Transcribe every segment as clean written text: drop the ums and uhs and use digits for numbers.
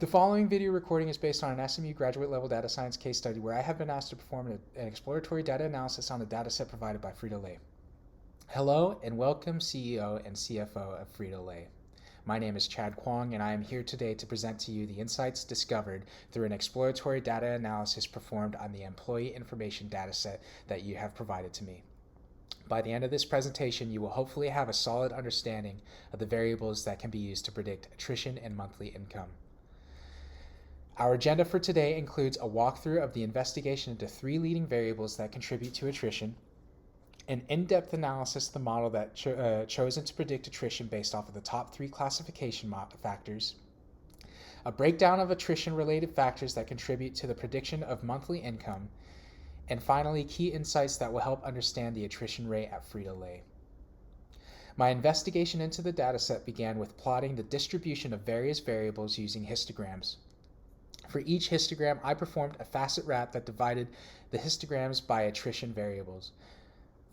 The following video recording is based on an SMU graduate level data science case study where I have been asked to perform an exploratory data analysis on the dataset provided by Frito-Lay. Hello and welcome CEO and CFO of Frito-Lay. My name is Chad Kwong and I am here today to present to you the insights discovered through an exploratory data analysis performed on the employee information dataset that you have provided to me. By the end of this presentation, you will hopefully have a solid understanding of the variables that can be used to predict attrition and monthly income. Our agenda for today includes a walkthrough of the investigation into three leading variables that contribute to attrition, an in-depth analysis of the model that chosen to predict attrition based off of the top three classification factors, a breakdown of attrition-related factors that contribute to the prediction of monthly income, and finally, key insights that will help understand the attrition rate at Frito-Lay. My investigation into the dataset began with plotting the distribution of various variables using histograms. For each histogram, I performed a facet wrap that divided the histograms by attrition variables.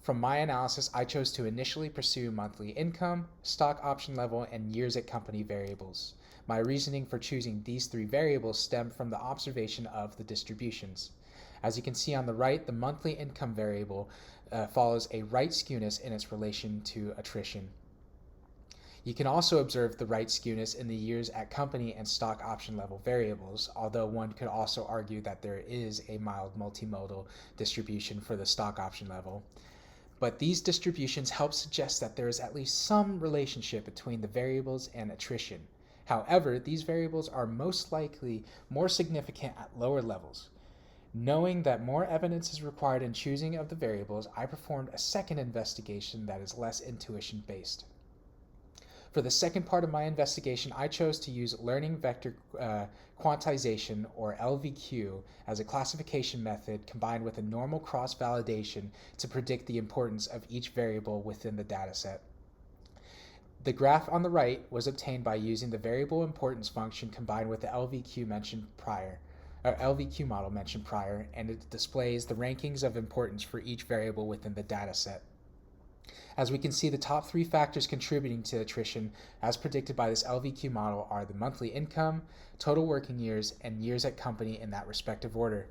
From my analysis, I chose to initially pursue monthly income, stock option level, and years at company variables. My reasoning for choosing these three variables stemmed from the observation of the distributions. As you can see on the right, the monthly income variable follows a right skewness in its relation to attrition. You can also observe the right skewness in the years at company and stock option level variables, although one could also argue that there is a mild multimodal distribution for the stock option level. But these distributions help suggest that there is at least some relationship between the variables and attrition. However, these variables are most likely more significant at lower levels. Knowing that more evidence is required in choosing of the variables, I performed a second investigation that is less intuition-based. For the second part of my investigation, I chose to use learning vector quantization, or LVQ, as a classification method combined with a normal cross-validation to predict the importance of each variable within the dataset. The graph on the right was obtained by using the variable importance function combined with the LVQ model mentioned prior, and it displays the rankings of importance for each variable within the dataset. As we can see, the top three factors contributing to attrition as predicted by this LVQ model are the monthly income, total working years, and years at company in that respective order.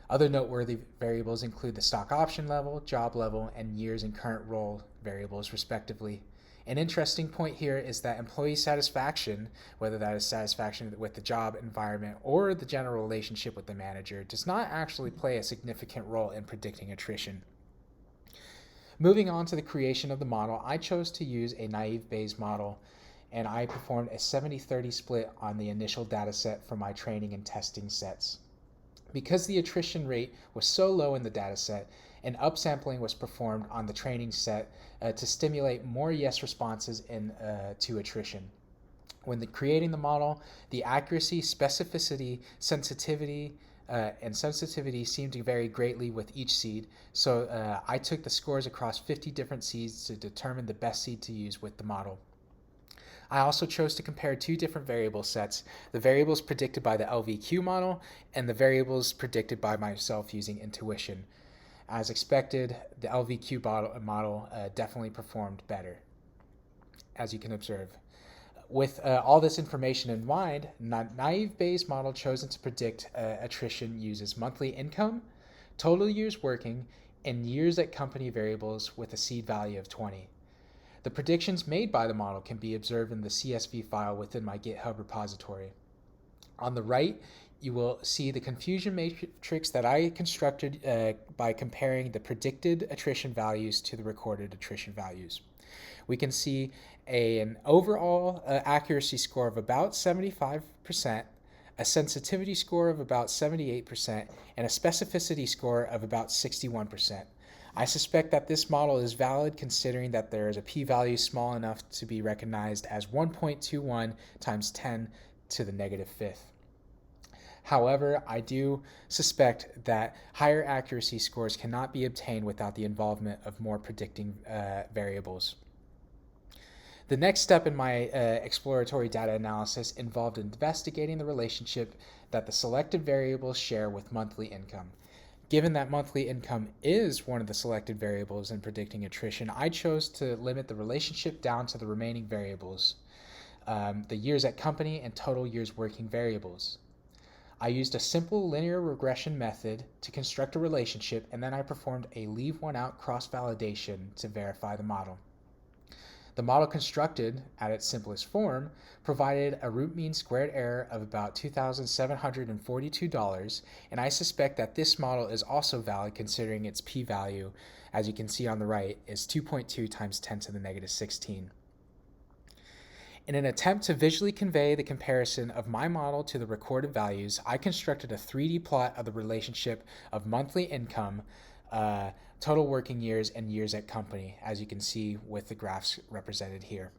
Other noteworthy variables include the stock option level, job level, and years in current role variables respectively. An interesting point here is that employee satisfaction, whether that is satisfaction with the job environment or the general relationship with the manager, does not actually play a significant role in predicting attrition. Moving on to the creation of the model, I chose to use a naive Bayes model, and I performed a 70-30 split on the initial data set for my training and testing sets. Because the attrition rate was so low in the data set, an upsampling was performed on the training set to stimulate more yes responses to attrition. When creating the model, the accuracy, specificity, sensitivity seemed to vary greatly with each seed, so I took the scores across 50 different seeds to determine the best seed to use with the model. I also chose to compare two different variable sets, the variables predicted by the LVQ model and the variables predicted by myself using intuition. As expected, the LVQ model definitely performed better, as you can observe. With all this information in mind, naive Bayes model chosen to predict attrition uses monthly income, total years working, and years at company variables with a seed value of 20. The predictions made by the model can be observed in the CSV file within my GitHub repository. On the right, you will see the confusion matrix that I constructed by comparing the predicted attrition values to the recorded attrition values. We can see an overall accuracy score of about 75%, a sensitivity score of about 78%, and a specificity score of about 61%. I suspect that this model is valid considering that there is a p-value small enough to be recognized as 1.21 times 10 to the negative fifth. However, I do suspect that higher accuracy scores cannot be obtained without the involvement of more predicting variables. The next step in my exploratory data analysis involved investigating the relationship that the selected variables share with monthly income. Given that monthly income is one of the selected variables in predicting attrition, I chose to limit the relationship down to the remaining variables. the years at company, and total years working variables. I used a simple linear regression method to construct a relationship, and then I performed a leave one out cross-validation to verify the model. The model constructed at its simplest form provided a root mean squared error of about $2,742, and I suspect that this model is also valid considering its p-value, as you can see on the right, is 2.2 times 10 to the negative 16. In an attempt to visually convey the comparison of my model to the recorded values, I constructed a 3D plot of the relationship of monthly income, total working years, and years at company, as you can see with the graphs represented here.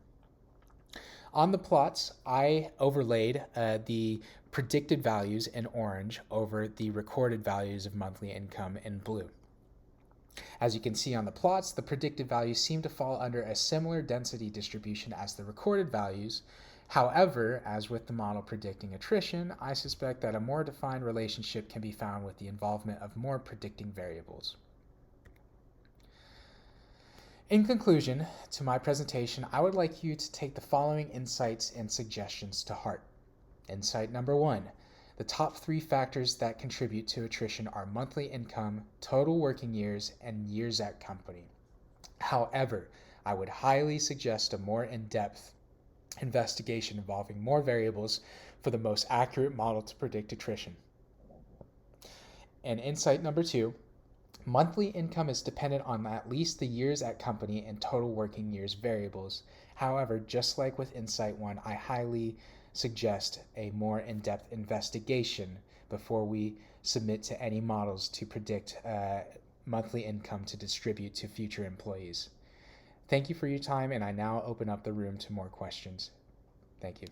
On the plots, I overlaid the predicted values in orange over the recorded values of monthly income in blue. As you can see on the plots, the predicted values seem to fall under a similar density distribution as the recorded values. However, as with the model predicting attrition, I suspect that a more defined relationship can be found with the involvement of more predicting variables. In conclusion to my presentation, I would like you to take the following insights and suggestions to heart. Insight number 1. The top 3 factors that contribute to attrition are monthly income, total working years, and years at company. However, I would highly suggest a more in-depth investigation involving more variables for the most accurate model to predict attrition. And insight number 2, monthly income is dependent on at least the years at company and total working years variables. However, just like with insight 1, I highly suggest a more in-depth investigation before we submit to any models to predict monthly income to distribute to future employees. Thank you for your time, and I now open up the room to more questions. Thank you.